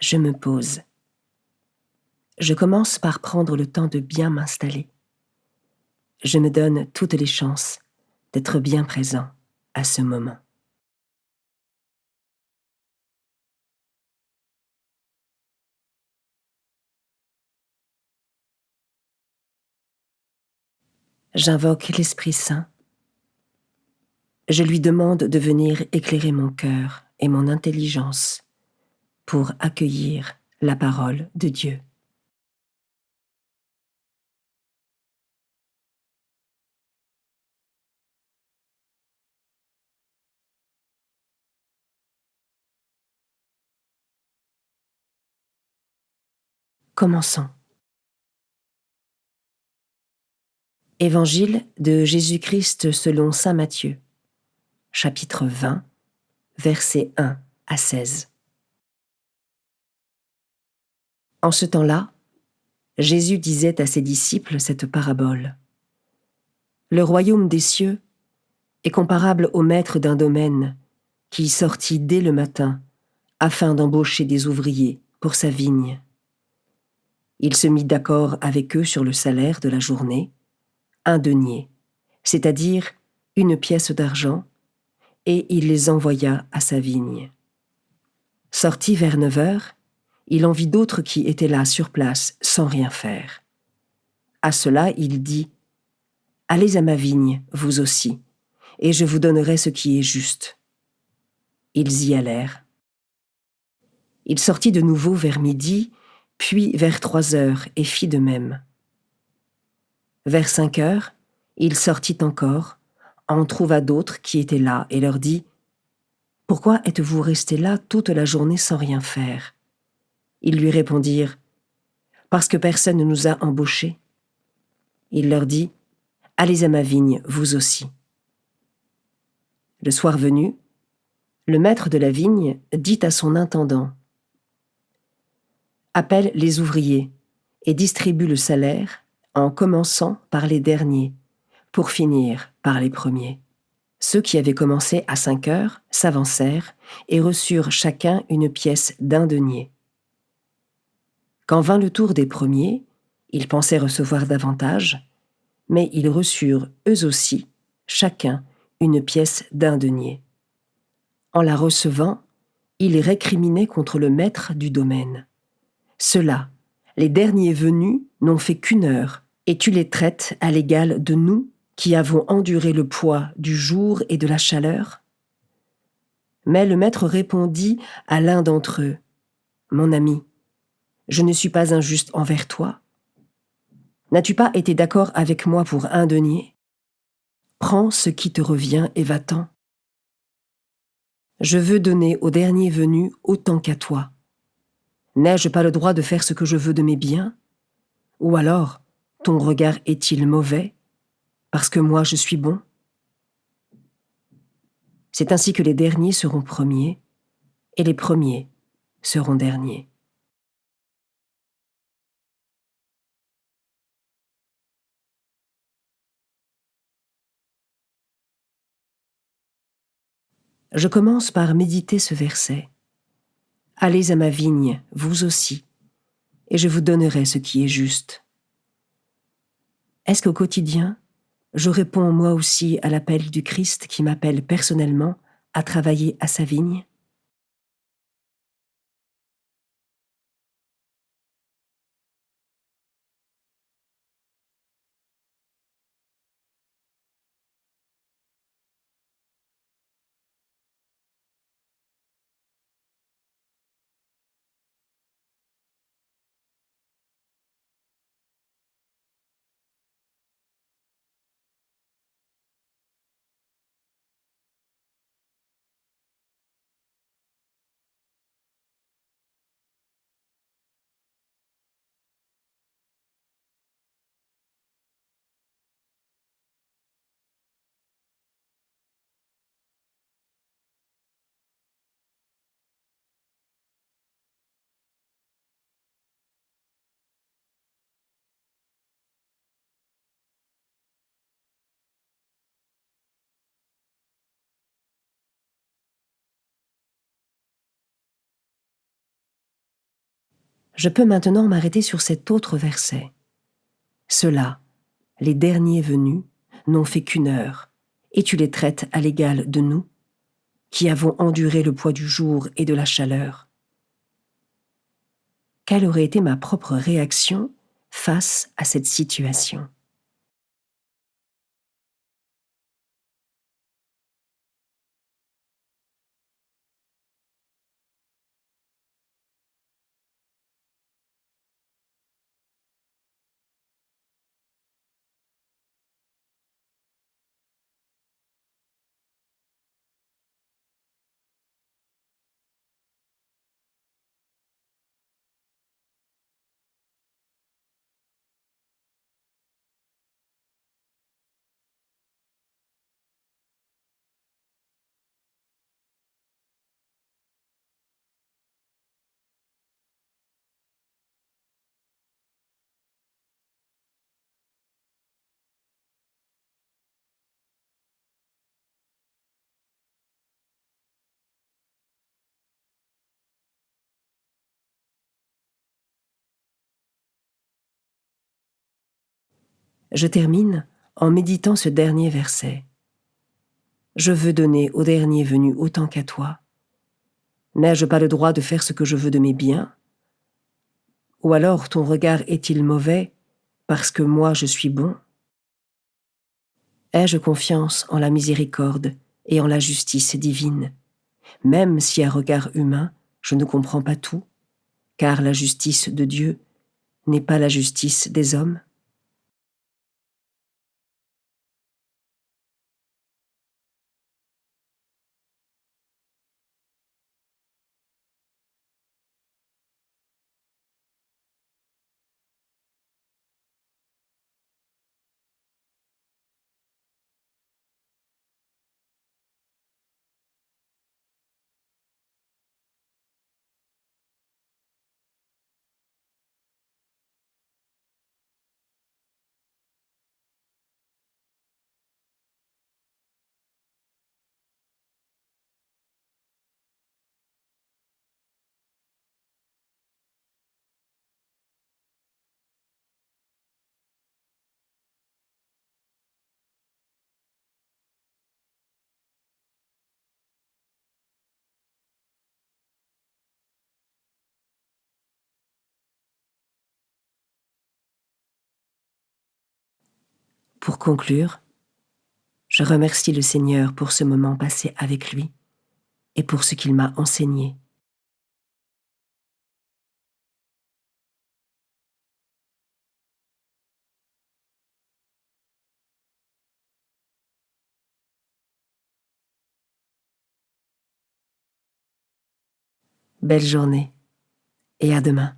je me pose. Je commence par prendre le temps de bien m'installer. Je me donne toutes les chances d'être bien présent à ce moment. J'invoque l'Esprit Saint. Je lui demande de venir éclairer mon cœur et mon intelligence pour accueillir la parole de Dieu. Commençons. Évangile de Jésus-Christ selon saint Matthieu, chapitre 20, versets 1 à 16. En ce temps-là, Jésus disait à ses disciples cette parabole. Le royaume des cieux est comparable au maître d'un domaine qui sortit dès le matin afin d'embaucher des ouvriers pour sa vigne. Il se mit d'accord avec eux sur le salaire de la journée, 1 denier, c'est-à-dire 1 pièce d'argent, et il les envoya à sa vigne. Sorti vers 9 heures, il en vit d'autres qui étaient là sur place sans rien faire. À cela, il dit « Allez à ma vigne, vous aussi, et je vous donnerai ce qui est juste. » Ils y allèrent. Il sortit de nouveau vers midi, puis vers 3 heures, et fit de même. Vers 5 heures, il sortit encore, en trouva d'autres qui étaient là, et leur dit « Pourquoi êtes-vous restés là toute la journée sans rien faire ?» Ils lui répondirent « Parce que personne ne nous a embauchés. » Il leur dit « Allez à ma vigne, vous aussi. » Le soir venu, le maître de la vigne dit à son intendant « Appelle les ouvriers et distribue le salaire en commençant par les derniers, pour finir par les premiers. » Ceux qui avaient commencé à 5 heures s'avancèrent et reçurent chacun 1 pièce d'1 denier. Quand vint le tour des premiers, ils pensaient recevoir davantage, mais ils reçurent eux aussi, chacun, 1 pièce d'1 denier. En la recevant, ils récriminaient contre le maître du domaine. Ceux-là, les derniers venus, n'ont fait qu'1 heure, et tu les traites à l'égal de nous qui avons enduré le poids du jour et de la chaleur? Mais le maître répondit à l'un d'entre eux, « Mon ami, je ne suis pas injuste envers toi. N'as-tu pas été d'accord avec moi pour 1 denier? Prends ce qui te revient et va-t'en. Je veux donner au dernier venu autant qu'à toi. N'ai-je pas le droit de faire ce que je veux de mes biens? Ou alors, ton regard est-il mauvais, parce que moi je suis bon? C'est ainsi que les derniers seront premiers, et les premiers seront derniers. » Je commence par méditer ce verset. « Allez à ma vigne, vous aussi, et je vous donnerai ce qui est juste. » Est-ce qu'au quotidien, je réponds moi aussi à l'appel du Christ qui m'appelle personnellement à travailler à sa vigne? Je peux maintenant m'arrêter sur cet autre verset. Ceux-là, les derniers venus, n'ont fait qu'une heure, et tu les traites à l'égal de nous, qui avons enduré le poids du jour et de la chaleur. Quelle aurait été ma propre réaction face à cette situation ? Je termine en méditant ce dernier verset. Je veux donner au dernier venu autant qu'à toi. N'ai-je pas le droit de faire ce que je veux de mes biens ? Ou alors ton regard est-il mauvais parce que moi je suis bon ? Ai-je confiance en la miséricorde et en la justice divine, même si à regard humain je ne comprends pas tout, car la justice de Dieu n'est pas la justice des hommes ? Pour conclure, je remercie le Seigneur pour ce moment passé avec lui et pour ce qu'il m'a enseigné. Belle journée et à demain.